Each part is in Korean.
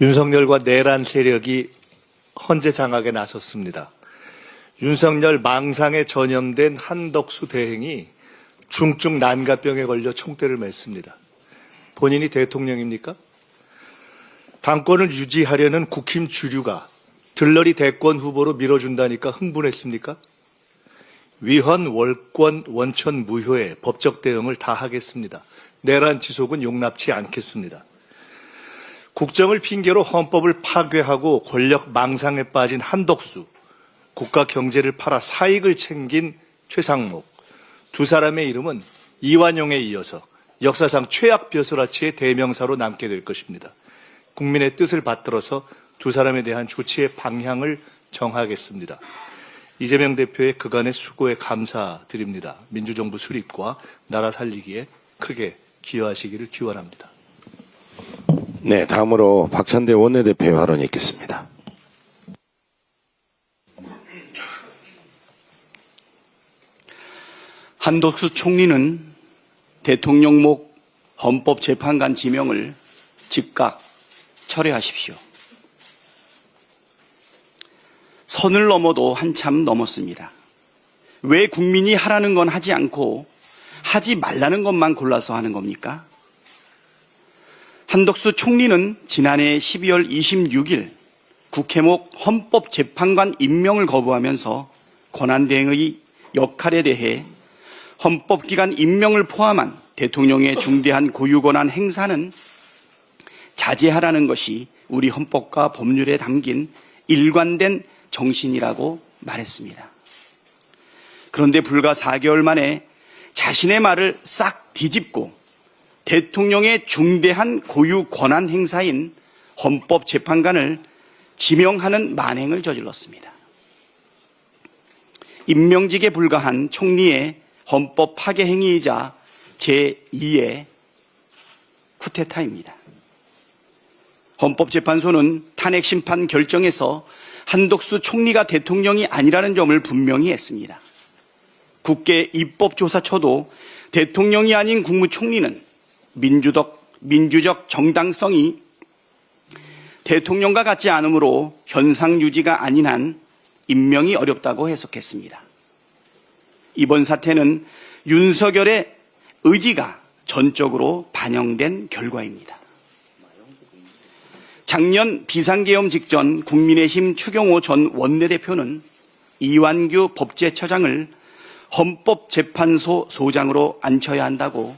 윤석열과 내란 세력이 헌재 장악에 나섰습니다. 윤석열 망상에 전염된 한덕수 대행이 중증 난가병에 걸려 총대를 맸습니다. 본인이 대통령입니까? 당권을 유지하려는 국힘 주류가 들러리 대권 후보로 밀어준다니까 흥분했습니까? 위헌, 월권, 원천 무효의 법적 대응을 다 하겠습니다. 내란 지속은 용납치 않겠습니다. 국정을 핑계로 헌법을 파괴하고 권력 망상에 빠진 한덕수, 국가 경제를 팔아 사익을 챙긴 최상목, 두 사람의 이름은 이완용에 이어서 역사상 최악 벼슬아치의 대명사로 남게 될 것입니다. 국민의 뜻을 받들어서 두 사람에 대한 조치의 방향을 정하겠습니다. 이재명 대표의 그간의 수고에 감사드립니다. 민주정부 수립과 나라 살리기에 크게 기여하시기를 기원합니다. 네, 다음으로 박찬대 원내대표의 발언이 있겠습니다. 한덕수 총리는 대통령목 헌법재판관 지명을 즉각 철회하십시오. 선을 넘어도 한참 넘었습니다. 왜 국민이 하라는 건 하지 않고 하지 말라는 것만 골라서 하는 겁니까? 한덕수 총리는 지난해 12월 26일 국회목 헌법재판관 임명을 거부하면서 권한대행의 역할에 대해 헌법기관 임명을 포함한 대통령의 중대한 고유권한 행사는 자제하라는 것이 우리 헌법과 법률에 담긴 일관된 정신이라고 말했습니다. 그런데 불과 4개월 만에 자신의 말을 싹 뒤집고 대통령의 중대한 고유 권한 행사인 헌법재판관을 지명하는 만행을 저질렀습니다. 임명직에 불과한 총리의 헌법 파괴 행위이자 제2의 쿠데타입니다. 헌법재판소는 탄핵심판 결정에서 한덕수 총리가 대통령이 아니라는 점을 분명히 했습니다. 국회 입법조사처도 대통령이 아닌 국무총리는 민주적 정당성이 대통령과 같지 않으므로 현상 유지가 아닌 한 임명이 어렵다고 해석했습니다. 이번 사태는 윤석열의 의지가 전적으로 반영된 결과입니다. 작년 비상계엄 직전 국민의힘 추경호 전 원내대표는 이완규 법제처장을 헌법재판소 소장으로 앉혀야 한다고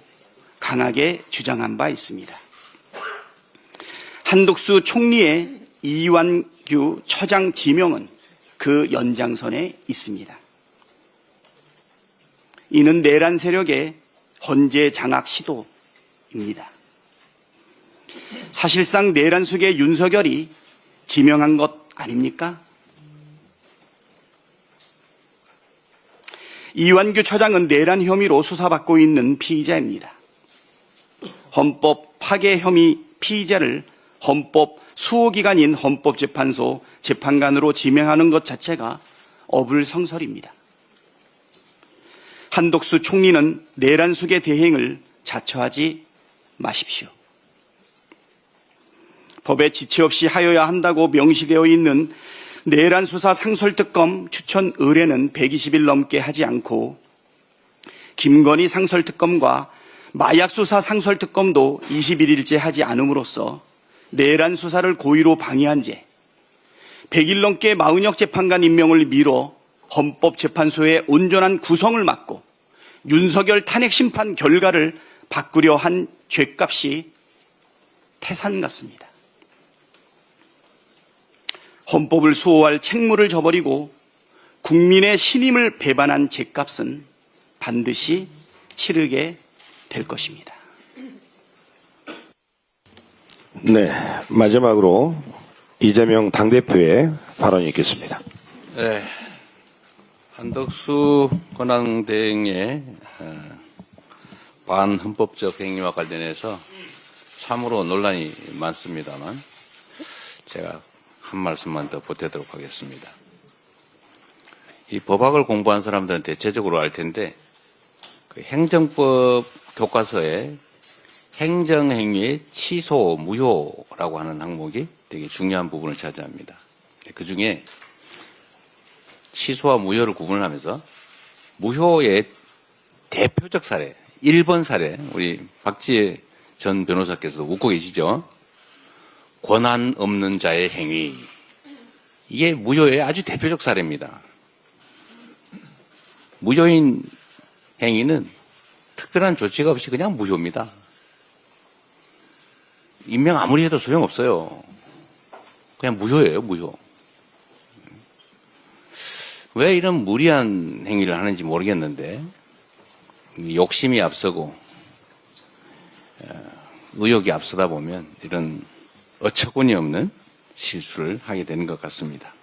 강하게 주장한 바 있습니다. 한덕수 총리의 이완규 처장 지명은 그 연장선에 있습니다. 이는 내란 세력의 헌재 장악 시도입니다. 사실상 내란 속의 윤석열이 지명한 것 아닙니까? 이완규 처장은 내란 혐의로 수사받고 있는 피의자입니다. 헌법 파괴 혐의 피의자를 헌법 수호기관인 헌법재판소 재판관으로 지명하는 것 자체가 어불성설입니다. 한덕수 총리는 내란 속의 대행을 자처하지 마십시오. 법에 지체 없이 하여야 한다고 명시되어 있는 내란 수사 상설특검 추천 의뢰는 120일 넘게 하지 않고 김건희 상설특검과 마약 수사 상설특검도 21일째 하지 않음으로써 내란 수사를 고의로 방해한 죄, 100일 넘게 마은혁 재판관 임명을 미뤄 헌법재판소의 온전한 구성을 막고 윤석열 탄핵심판 결과를 바꾸려 한 죄값이 태산 같습니다. 헌법을 수호할 책무를 저버리고 국민의 신임을 배반한 죄값은 반드시 치르게 될 것입니다. 네, 마지막으로 이재명 당대표의 발언이 있겠습니다. 네, 한덕수 권한대행의 반헌법적 행위와 관련해서 참으로 논란이 많습니다만 제가 한 말씀만 더 보태도록 하겠습니다. 이 법학을 공부한 사람들은 대체적으로 알 텐데 그 행정법 교과서에 행정행위의 취소, 무효라고 하는 항목이 되게 중요한 부분을 차지합니다. 그 중에 취소와 무효를 구분을 하면서 무효의 대표적 사례, 1번 사례, 우리 박지혜 전 변호사께서도 웃고 계시죠? 권한 없는 자의 행위. 이게 무효의 아주 대표적 사례입니다. 무효인 행위는 특별한 조치가 없이 그냥 무효입니다. 임명 아무리 해도 소용없어요. 그냥 무효예요, 무효. 왜 이런 무리한 행위를 하는지 모르겠는데 욕심이 앞서고 의욕이 앞서다 보면 이런 어처구니 없는 실수를 하게 되는 것 같습니다.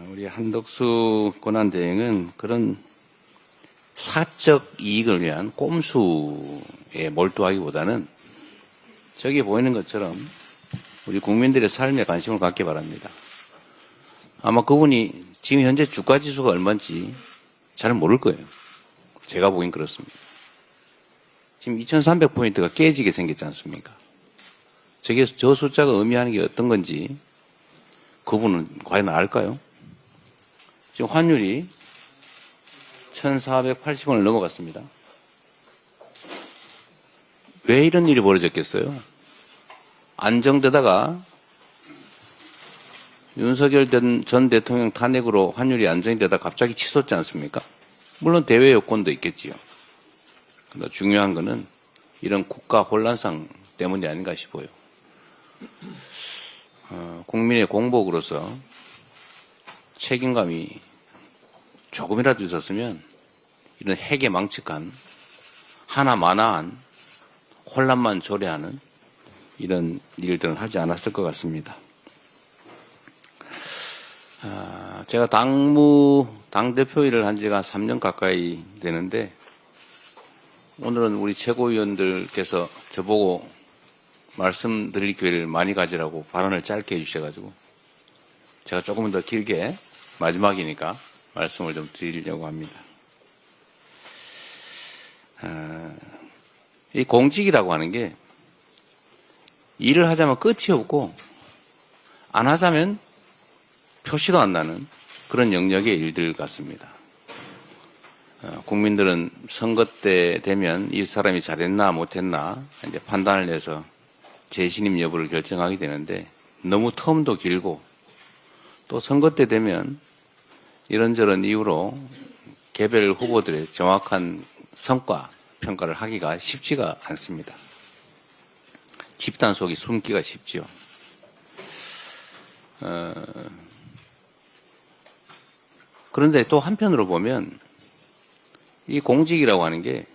우리 한덕수 권한대행은 그런 사적 이익을 위한 꼼수에 몰두하기보다는 저기 보이는 것처럼 우리 국민들의 삶에 관심을 갖기 바랍니다. 아마 그분이 지금 현재 주가지수가 얼마인지 잘 모를 거예요. 제가 보기엔 그렇습니다. 지금 2300포인트가 깨지게 생겼지 않습니까? 저 숫자가 의미하는 게 어떤 건지 그분은 과연 알까요? 지금 환율이 1480원을 넘어갔습니다. 왜 이런 일이 벌어졌겠어요? 안정되다가 윤석열 전 대통령 탄핵으로 환율이 안정되다 갑자기 치솟지 않습니까? 물론 대외 요건도 있겠지요. 그러나 중요한 거는 이런 국가 혼란상 때문이 아닌가 싶어요. 국민의 공복으로서 책임감이 조금이라도 있었으면 이런 핵에 망측한 하나마나한 혼란만 초래하는 이런 일들은 하지 않았을 것 같습니다. 제가 당대표 일을 한 지가 3년 가까이 되는데 오늘은 우리 최고위원들께서 저보고 말씀드릴 기회를 많이 가지라고 발언을 짧게 해주셔가지고 제가 조금 더 길게 마지막이니까 말씀을 좀 드리려고 합니다. 이 공직이라고 하는 게 일을 하자면 끝이 없고 안 하자면 표시도 안 나는 그런 영역의 일들 같습니다. 국민들은 선거 때 되면 이 사람이 잘했나 못했나 이제 판단을 내서 재신임 여부를 결정하게 되는데 너무 텀도 길고 또 선거 때 되면 이런저런 이유로 개별 후보들의 정확한 성과 평가를 하기가 쉽지가 않습니다. 집단 속이 숨기가 쉽지요. 그런데 또 한편으로 보면 이 공직이라고 하는 게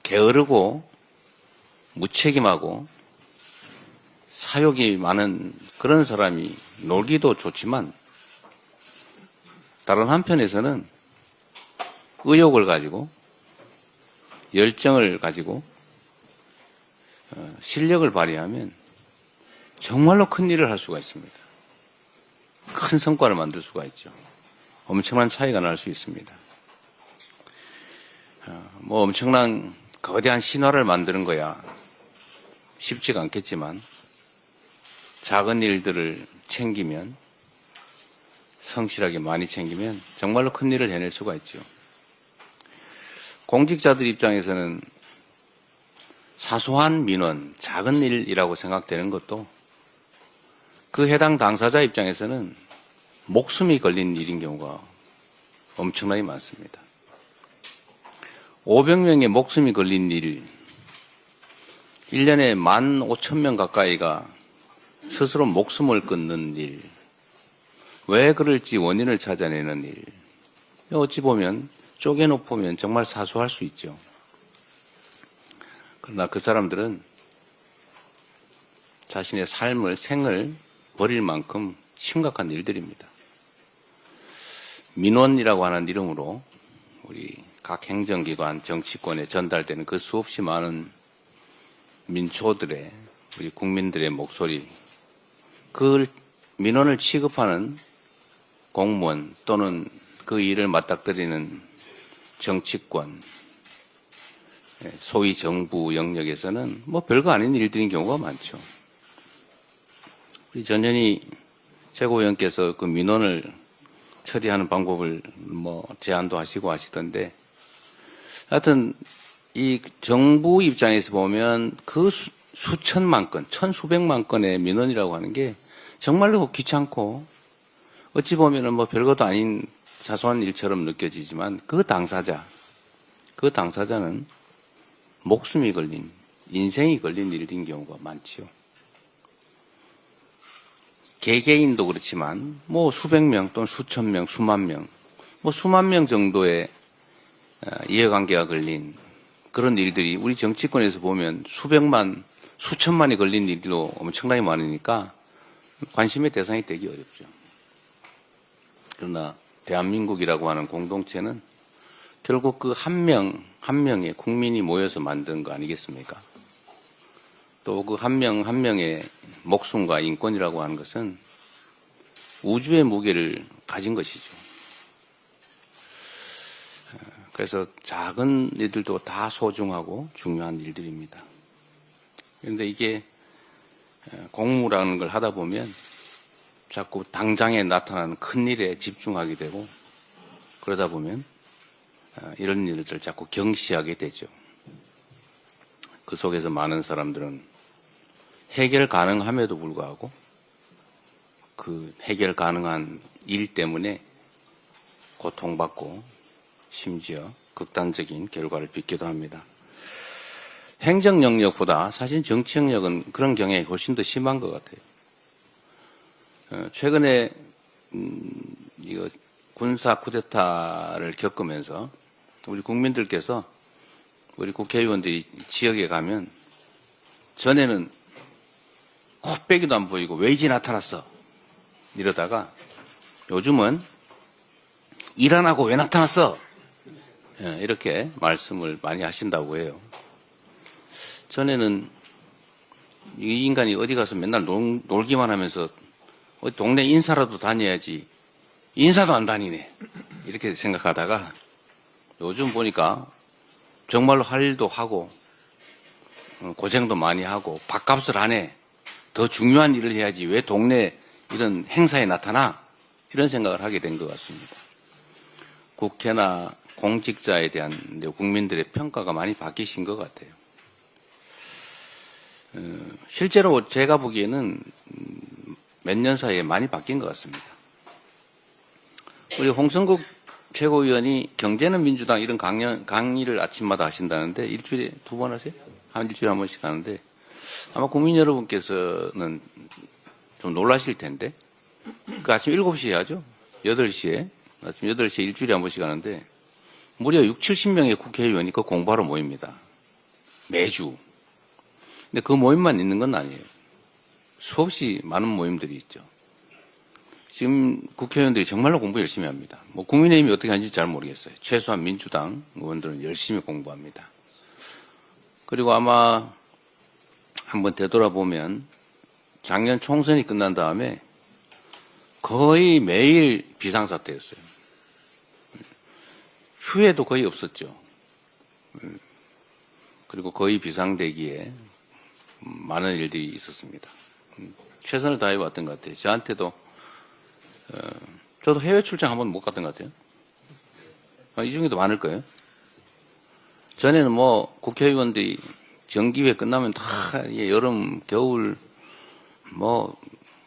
게으르고 무책임하고 사욕이 많은 그런 사람이 놀기도 좋지만 다른 한편에서는 의욕을 가지고 열정을 가지고 실력을 발휘하면 정말로 큰 일을 할 수가 있습니다. 큰 성과를 만들 수가 있죠. 엄청난 차이가 날 수 있습니다. 뭐 엄청난 거대한 신화를 만드는 거야 쉽지가 않겠지만 작은 일들을 챙기면 성실하게 많이 챙기면 정말로 큰 일을 해낼 수가 있죠. 공직자들 입장에서는 사소한 민원, 작은 일이라고 생각되는 것도 그 해당 당사자 입장에서는 목숨이 걸린 일인 경우가 엄청나게 많습니다. 500명의 목숨이 걸린 일, 1년에 15,000명 가까이가 스스로 목숨을 끊는 일, 왜 그럴지 원인을 찾아내는 일, 어찌 보면 쪼개놓으면 정말 사소할 수 있죠. 그러나 그 사람들은 자신의 삶을, 생을 버릴 만큼 심각한 일들입니다. 민원이라고 하는 이름으로 우리 각 행정기관, 정치권에 전달되는 그 수없이 많은 민초들의, 우리 국민들의 목소리, 그 민원을 취급하는 공무원 또는 그 일을 맞닥뜨리는 정치권, 소위 정부 영역에서는 뭐 별거 아닌 일들인 경우가 많죠. 우리 전현희 최고위원께서 그 민원을 처리하는 방법을 뭐 제안도 하시고 하시던데, 하여튼 이 정부 입장에서 보면 그 수천만 건, 천수백만 건의 민원이라고 하는 게 정말로 귀찮고 어찌 보면은 뭐 별것도 아닌 사소한 일처럼 느껴지지만 그 당사자는 목숨이 걸린, 인생이 걸린 일인 경우가 많지요. 개개인도 그렇지만 뭐 수백 명 또는 수천 명, 수만 명, 뭐 수만 명 정도의 이해관계가 걸린 그런 일들이 우리 정치권에서 보면 수백만, 수천만이 걸린 일도 엄청나게 많으니까 관심의 대상이 되기 어렵죠. 그러나 대한민국이라고 하는 공동체는 결국 그 한 명의 국민이 모여서 만든 거 아니겠습니까? 또 그 한 명의 목숨과 인권이라고 하는 것은 우주의 무게를 가진 것이죠. 그래서 작은 일들도 다 소중하고 중요한 일들입니다. 그런데 이게 공무라는 걸 하다 보면 자꾸 당장에 나타나는 큰 일에 집중하게 되고, 그러다 보면 이런 일들을 자꾸 경시하게 되죠. 그 속에서 많은 사람들은 해결 가능함에도 불구하고 그 해결 가능한 일 때문에 고통받고 심지어 극단적인 결과를 빚기도 합니다. 행정 영역보다 사실 정치 영역은 그런 경향이 훨씬 더 심한 것 같아요. 최근에 이거 군사 쿠데타를 겪으면서 우리 국민들께서, 우리 국회의원들이 지역에 가면 전에는 코빼기도 안 보이고 왜 이제 나타났어 이러다가 요즘은 일 안 하고 왜 나타났어 이렇게 말씀을 많이 하신다고 해요. 전에는 이 인간이 어디 가서 맨날 놀기만 하면서 어디 동네 인사라도 다녀야지 인사도 안 다니네 이렇게 생각하다가 요즘 보니까 정말로 할 일도 하고 고생도 많이 하고 밥값을 안 해. 더 중요한 일을 해야지 왜 동네 이런 행사에 나타나? 이런 생각을 하게 된 것 같습니다. 국회나 공직자에 대한 국민들의 평가가 많이 바뀌신 것 같아요. 실제로 제가 보기에는 몇 년 사이에 많이 바뀐 것 같습니다. 우리 홍성국 최고위원이 경제는 민주당 이런 강의를 아침마다 하신다는데 일주일에 2번 하세요? 일주일에 한 번씩 하는데 아마 국민 여러분께서는 좀 놀라실 텐데 그 아침 7시에 하죠? 8시에 아침 8시에 일주일에 한 번씩 하는데 무려 60-70명의 국회의원이 그 공부하러 모입니다. 매주. 근데 그 모임만 있는 건 아니에요. 수없이 많은 모임들이 있죠. 지금 국회의원들이 정말로 공부 열심히 합니다. 뭐 국민의힘이 어떻게 하는지 잘 모르겠어요. 최소한 민주당 의원들은 열심히 공부합니다. 그리고 아마 한번 되돌아보면 작년 총선이 끝난 다음에 거의 매일 비상사태였어요. 휴회도 거의 없었죠. 그리고 거의 비상대기에 많은 일들이 있었습니다. 최선을 다해왔던 것 같아요. 저한테도 저도 해외 출장 한 번 못 갔던 것 같아요. 이 중에도 많을 거예요. 전에는 뭐 국회의원들이 정기회 끝나면 다 여름, 겨울 뭐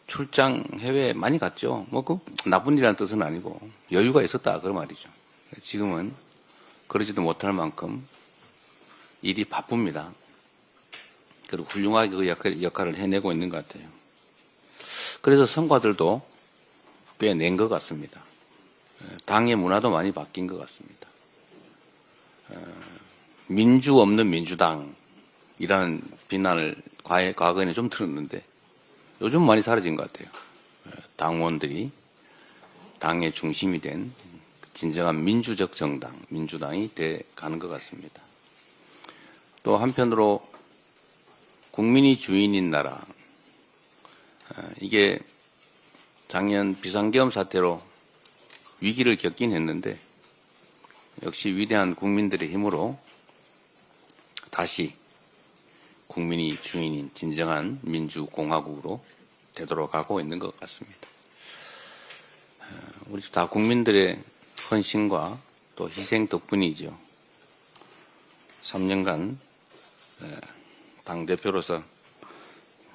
출장 해외 많이 갔죠. 뭐 그 나쁜 일이라는 뜻은 아니고 여유가 있었다 그런 말이죠. 지금은 그러지도 못할 만큼 일이 바쁩니다. 그리고 훌륭하게 그 역할을 해내고 있는 것 같아요. 그래서 성과들도 꽤 낸 것 같습니다. 당의 문화도 많이 바뀐 것 같습니다. 민주 없는 민주당이라는 비난을 과거에는 좀 들었는데 요즘 많이 사라진 것 같아요. 당원들이 당의 중심이 된 진정한 민주적 정당, 민주당이 돼 가는 것 같습니다. 또 한편으로 국민이 주인인 나라, 이게 작년 비상계엄 사태로 위기를 겪긴 했는데 역시 위대한 국민들의 힘으로 다시 국민이 주인인 진정한 민주공화국으로 되도록 하고 있는 것 같습니다. 우리 다 국민들의 헌신과 또 희생 덕분이죠. 3년간 당대표로서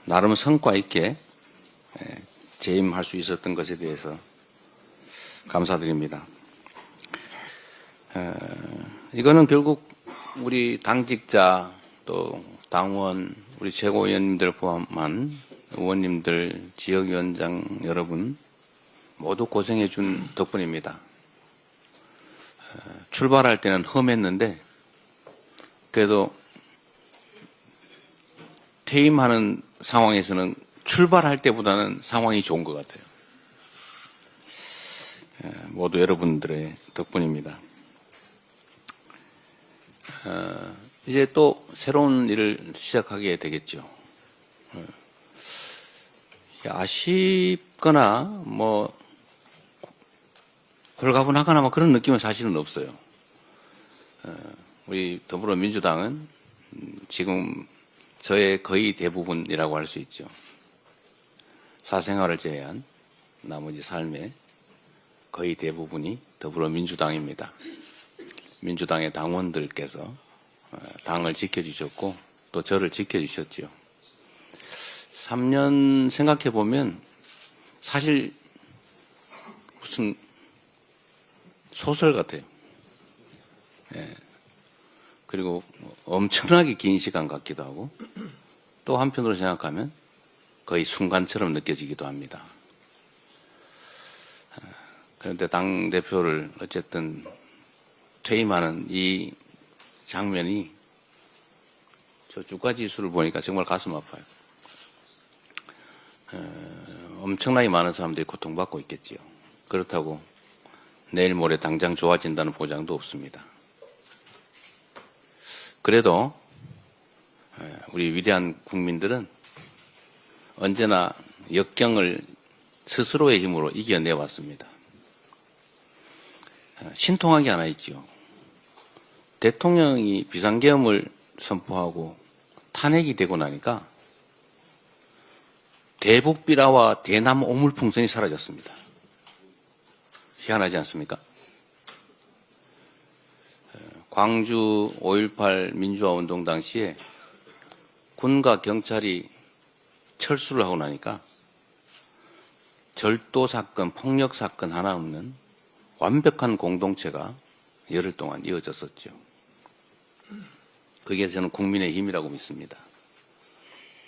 나름 성과 있게 재임할 수 있었던 것에 대해서 감사드립니다. 이거는 결국 우리 당직자 또 당원 우리 최고위원님들 포함한 의원님들 지역위원장 여러분 모두 고생해 준 덕분입니다. 출발할 때는 험했는데 그래도 퇴임하는 상황에서는 출발할 때보다는 상황이 좋은 것 같아요. 모두 여러분들의 덕분입니다. 이제 또 새로운 일을 시작하게 되겠죠. 아쉽거나 뭐 홀가분하거나 뭐 그런 느낌은 사실은 없어요. 우리 더불어민주당은 지금 저의 거의 대부분이라고 할 수 있죠. 사생활을 제외한 나머지 삶의 거의 대부분이 더불어민주당입니다. 민주당의 당원들께서 당을 지켜주셨고 또 저를 지켜주셨죠. 3년 생각해 보면 사실 무슨 소설 같아요. 그리고 엄청나게 긴 시간 같기도 하고 또 한편으로 생각하면 거의 순간처럼 느껴지기도 합니다. 그런데 당대표를 어쨌든 퇴임하는 이 장면이 저 주가지수를 보니까 정말 가슴 아파요. 엄청나게 많은 사람들이 고통받고 있겠지요. 그렇다고 내일 모레 당장 좋아진다는 보장도 없습니다. 그래도 우리 위대한 국민들은 언제나 역경을 스스로의 힘으로 이겨내왔습니다. 신통한 게 하나 있죠. 대통령이 비상계엄을 선포하고 탄핵이 되고 나니까 대북 비라와 대남 오물풍선이 사라졌습니다. 희한하지 않습니까? 광주 5.18 민주화운동 당시에 군과 경찰이 철수를 하고 나니까 절도 사건, 폭력 사건 하나 없는 완벽한 공동체가 열흘 동안 이어졌었죠. 그게 저는 국민의 힘이라고 믿습니다.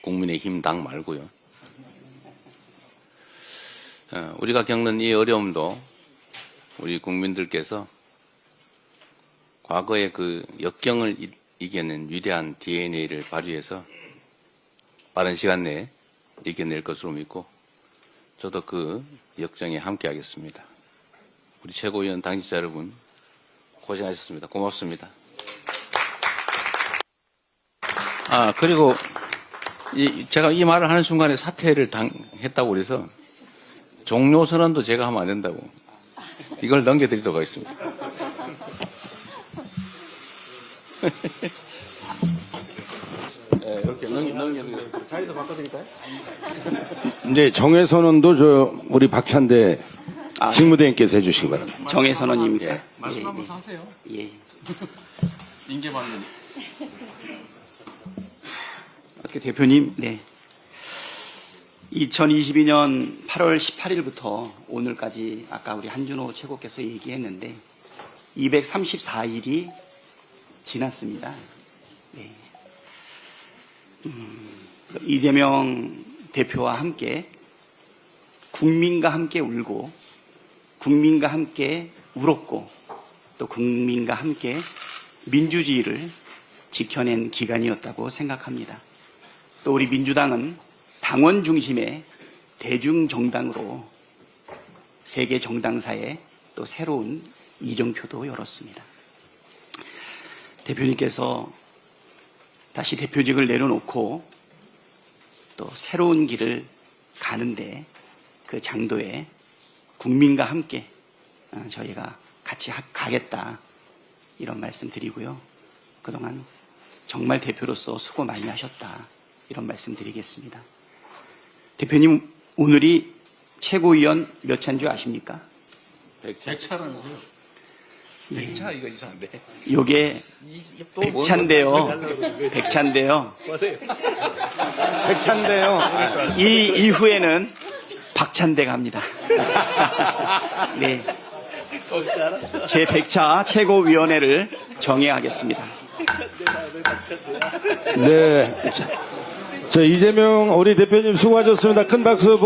국민의 힘 당 말고요. 우리가 겪는 이 어려움도 우리 국민들께서 과거의 그 역경을 이겨낸 위대한 DNA를 발휘해서 빠른 시간 내에 이겨낼 것으로 믿고 저도 그 역정에 함께하겠습니다. 우리 최고위원 당직자 여러분 고생하셨습니다. 고맙습니다. 그리고 제가 이 말을 하는 순간에 사퇴를 했다고 그래서 종료 선언도 제가 하면 안 된다고 이걸 넘겨드리도록 하겠습니다. 이렇게 넘겨드리겠습니다. 자리도 바꿔드릴까요? 네, 정회선언도 우리 박찬대 직무대행께서 해주시기 바랍니다. 정혜선언입니다. 말씀 한번 하세요. 예. 인계받는. 대표님, 네. 2022년 8월 18일부터 오늘까지 아까 우리 한준호 최고께서 얘기했는데 234일이 지났습니다. 네. 이재명 대표와 함께 국민과 함께 울고 국민과 함께 울었고 또 국민과 함께 민주주의를 지켜낸 기간이었다고 생각합니다. 또 우리 민주당은 당원 중심의 대중정당으로 세계 정당사에 또 새로운 이정표도 열었습니다. 대표님께서 다시 대표직을 내려놓고 또 새로운 길을 가는데 그 장도에 국민과 함께 저희가 같이 가겠다 이런 말씀 드리고요. 그동안 정말 대표로서 수고 많이 하셨다 이런 말씀 드리겠습니다. 대표님 오늘이 최고위원 몇 차인 줄 아십니까? 100차라면서요? 100차 이거 이상한데. 요게 100차인데요. 100차인데요. 백찬데요. 이 이후에는 박찬대 갑니다. 네. 제 100차 최고위원회를 정해하겠습니다. 네. 자, 이재명 우리 대표님 수고하셨습니다. 큰 박수